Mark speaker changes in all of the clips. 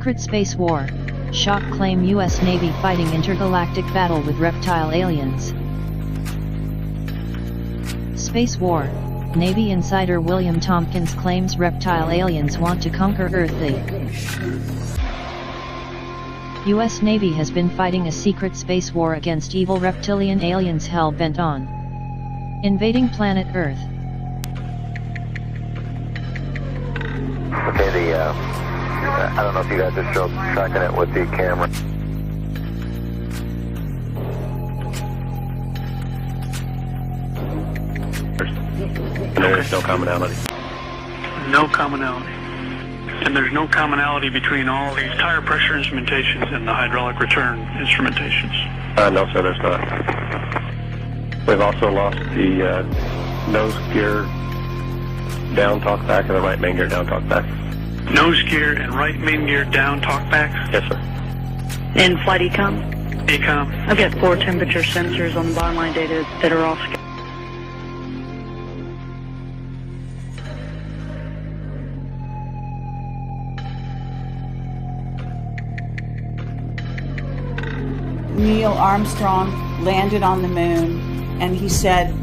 Speaker 1: Secret space war. Shock claim U.S. Navy fighting intergalactic battle with reptile aliens. Space war. Navy insider William Tompkins claims reptile aliens want to conquer Earth. The U.S. Navy has been fighting a secret space war against evil reptilian aliens hell-bent on invading planet Earth.
Speaker 2: Okay, I don't know if you guys are still tracking it with the camera. There's no commonality.
Speaker 3: No commonality. And there's no commonality between all these tire pressure instrumentations and the hydraulic return instrumentations.
Speaker 2: No, sir, there's not. We've also lost the nose gear down talkback and the right main gear down talkback.
Speaker 3: Nose gear and right main gear down talkbacks?
Speaker 2: Yes, sir.
Speaker 4: And flight ecom?
Speaker 3: Ecom.
Speaker 4: I've got 4 temperature sensors on the bottom line data that are off.
Speaker 5: Neil Armstrong landed on the moon, and he said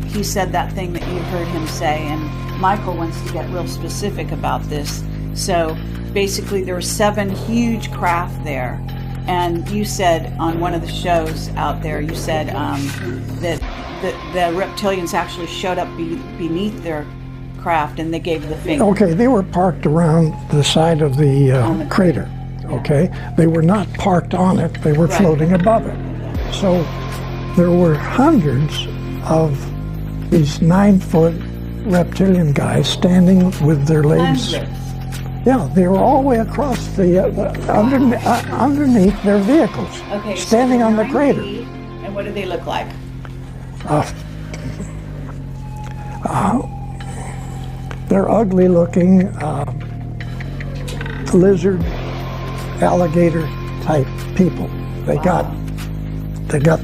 Speaker 5: that thing that you heard him say, and Michael wants to get real specific about this. So basically there were 7 huge craft there, and you said on one of the shows out there, you said that the reptilians actually showed up beneath their craft and they gave the finger.
Speaker 6: Okay, they were parked around the side of the crater. Okay, they were not parked on it, they were floating above it. So there were hundreds of these 9-foot reptilian guys standing with their legs.
Speaker 5: Hundreds.
Speaker 6: Yeah, they were all the way across underneath their vehicles,
Speaker 5: Okay,
Speaker 6: standing
Speaker 5: so
Speaker 6: on the
Speaker 5: 9
Speaker 6: crater.
Speaker 5: feet, and what do they look like?
Speaker 6: They're ugly looking, lizard, alligator type people. They got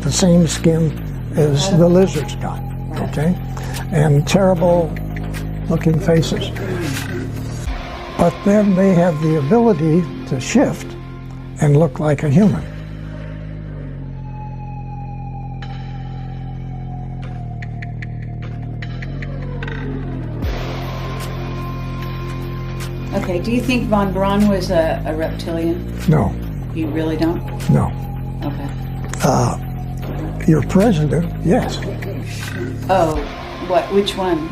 Speaker 6: the same skin as the lizards got, okay? And terrible looking faces. But then they have the ability to shift and look like a human.
Speaker 5: Okay, do you think von Braun was a reptilian?
Speaker 6: No,
Speaker 5: You really don't?
Speaker 6: no.
Speaker 5: Okay.
Speaker 6: Your president, yes.
Speaker 5: Oh, which one?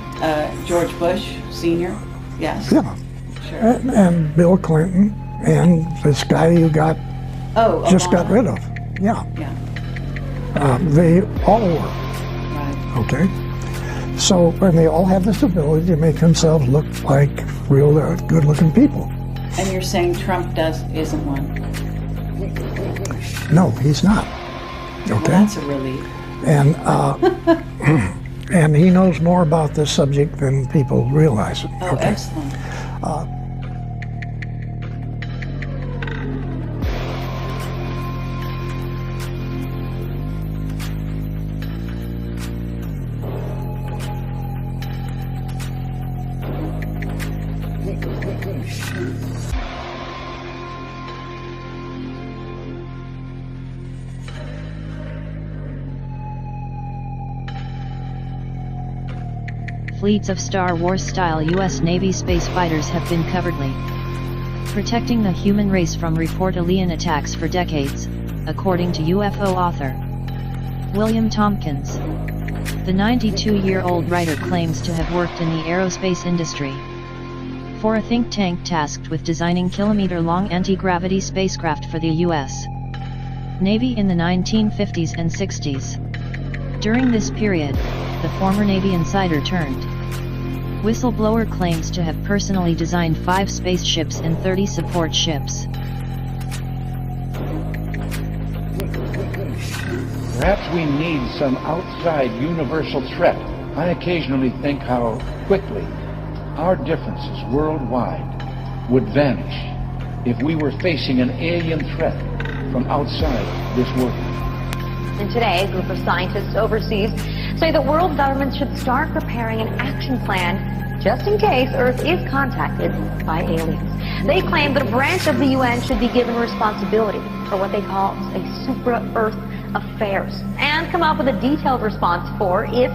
Speaker 5: George Bush Sr.? Yes.
Speaker 6: Yeah.
Speaker 5: Sure.
Speaker 6: And Bill Clinton and this guy you got just got rid of. Yeah.
Speaker 5: Yeah.
Speaker 6: They all were,
Speaker 5: Right.
Speaker 6: okay? So, and they all have this ability to make themselves look like real good-looking people.
Speaker 5: And you're saying Trump isn't one?
Speaker 6: No, he's not. Okay?
Speaker 5: Well, that's a relief.
Speaker 6: And and he knows more about this subject than people realize.
Speaker 5: Oh,
Speaker 6: Okay.
Speaker 5: excellent.
Speaker 1: Fleets of Star Wars-style U.S. Navy space fighters have been cowardly protecting the human race from report alien attacks for decades, according to UFO author William Tompkins. The 92-year-old writer claims to have worked in the aerospace industry for a think tank tasked with designing kilometer-long anti-gravity spacecraft for the U.S. Navy in the 1950s and 60s. During this period, the former Navy insider turned whistleblower claims to have personally designed 5 spaceships and 30 support ships.
Speaker 7: Perhaps we need some outside universal threat. I occasionally think how quickly our differences worldwide would vanish if we were facing an alien threat from outside this world.
Speaker 8: And today, a group of scientists overseas say that world governments should start preparing an action plan just in case Earth is contacted by aliens. They claim that a branch of the UN should be given responsibility for what they call a supra-Earth affairs and come up with a detailed response for if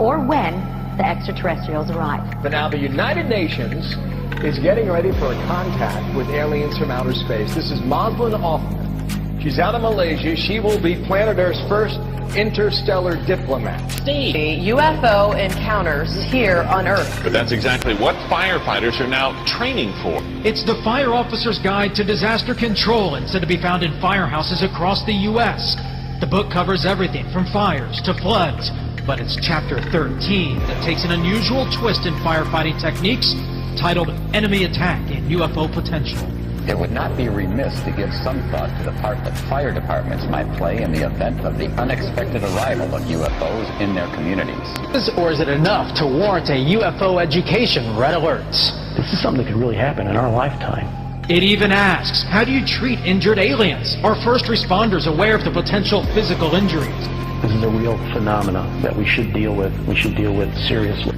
Speaker 8: or when the extraterrestrials arrive.
Speaker 9: But now the United Nations is getting ready for a contact with aliens from outer space. This is Maslin Othman. She's out of Malaysia. She will be planet Earth's first interstellar diplomat.
Speaker 10: Steve, UFO encounters here on Earth.
Speaker 11: But that's exactly what firefighters are now training for.
Speaker 12: It's the Fire Officer's Guide to Disaster Control and said to be found in firehouses across the U.S. The book covers everything from fires to floods, but it's chapter 13 that takes an unusual twist in firefighting techniques titled Enemy Attack and UFO Potential.
Speaker 13: It would not be remiss to give some thought to the part that fire departments might play in the event of the unexpected arrival of UFOs in their communities.
Speaker 14: Or is it enough to warrant a UFO education red alerts?
Speaker 15: This is something that could really happen in our lifetime.
Speaker 12: It even asks, how do you treat injured aliens? Are first responders aware of the potential physical injuries?
Speaker 15: This is a real phenomena that we should deal with. We should deal with seriously.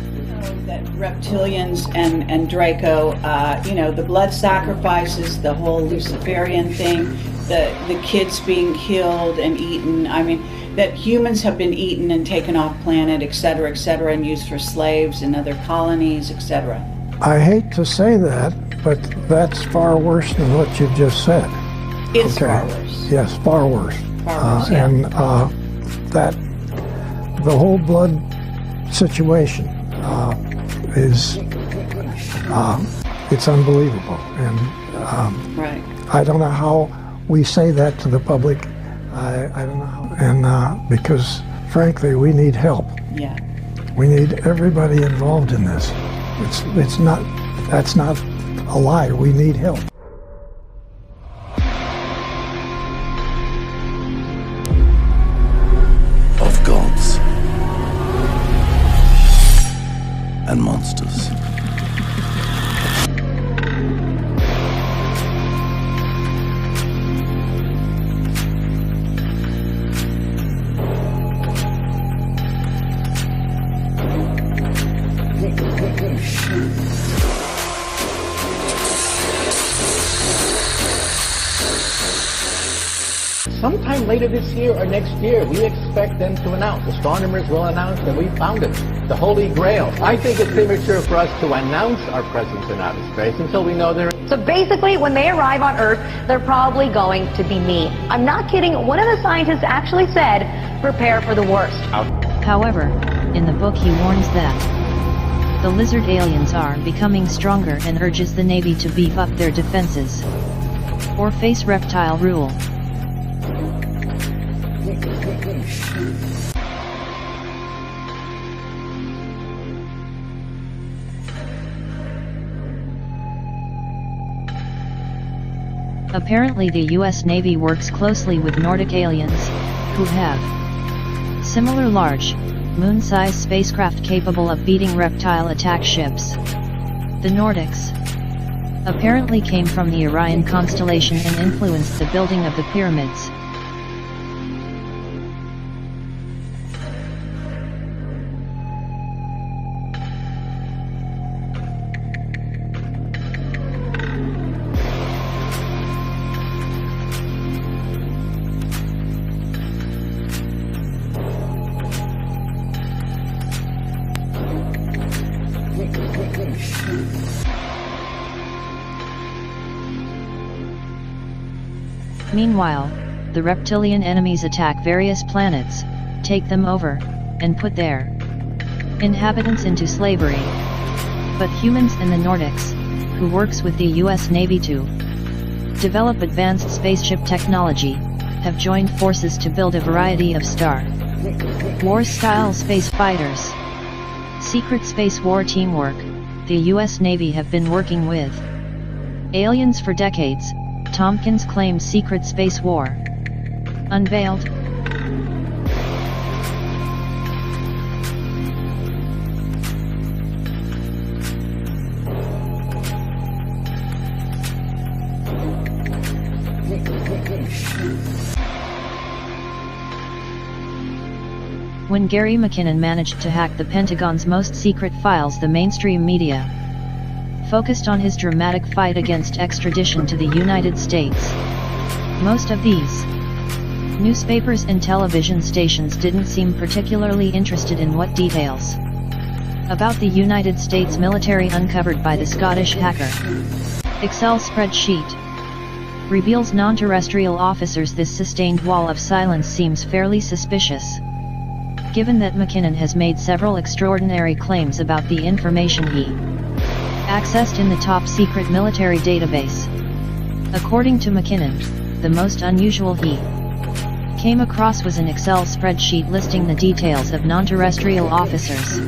Speaker 5: That reptilians and Draco, the blood sacrifices, the whole Luciferian thing, the kids being killed and eaten. I mean, that humans have been eaten and taken off planet, et cetera, and used for slaves in other colonies, etc.
Speaker 6: I hate to say that, but that's far worse than what you just said.
Speaker 5: It's far worse.
Speaker 6: Yes, far worse.
Speaker 5: Far worse, yeah.
Speaker 6: And that the whole blood situation is it's unbelievable, and
Speaker 5: right.
Speaker 6: I don't know how we say that to the public. I don't know how, and because frankly we need help.
Speaker 5: Yeah.
Speaker 6: We need everybody involved in this. It's not, that's not a lie. We need help.
Speaker 16: Of gods and monsters.
Speaker 9: Sometime later this year or next year, we expect them to announce, astronomers will announce that we found it, the Holy Grail. I think it's premature for us to announce our presence in outer space until we know they're...
Speaker 8: So basically, when they arrive on Earth, they're probably going to be mean. I'm not kidding. One of the scientists actually said, prepare for the worst.
Speaker 1: However, in the book he warns that the lizard aliens are becoming stronger and urges the Navy to beef up their defenses or face reptile rule. Apparently the US Navy works closely with Nordic aliens, who have similar large, moon-sized spacecraft capable of beating reptile attack ships. The Nordics apparently came from the Orion constellation and influenced the building of the pyramids. Meanwhile, the reptilian enemies attack various planets, take them over, and put their inhabitants into slavery. But humans and the Nordics, who works with the US Navy to develop advanced spaceship technology, have joined forces to build a variety of Star Wars-style space fighters. Secret space war teamwork, the US Navy have been working with aliens for decades. Tompkins claims secret space war unveiled. When Gary McKinnon managed to hack the Pentagon's most secret files, the mainstream media focused on his dramatic fight against extradition to the United States. Most of these newspapers and television stations didn't seem particularly interested in what details about the United States military uncovered by the Scottish hacker. Excel spreadsheet reveals non-terrestrial officers. This sustained wall of silence seems fairly suspicious, given that McKinnon has made several extraordinary claims about the information he accessed in the top-secret military database. According to McKinnon, the most unusual he came across was an Excel spreadsheet listing the details of non-terrestrial officers.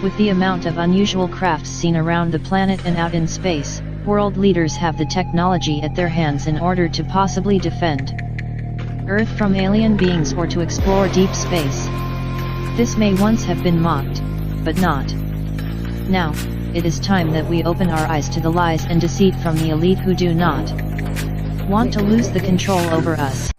Speaker 1: With the amount of unusual crafts seen around the planet and out in space, world leaders have the technology at their hands in order to possibly defend Earth from alien beings or to explore deep space. This may once have been mocked, but not now. It is time that we open our eyes to the lies and deceit from the elite who do not want to lose the control over us.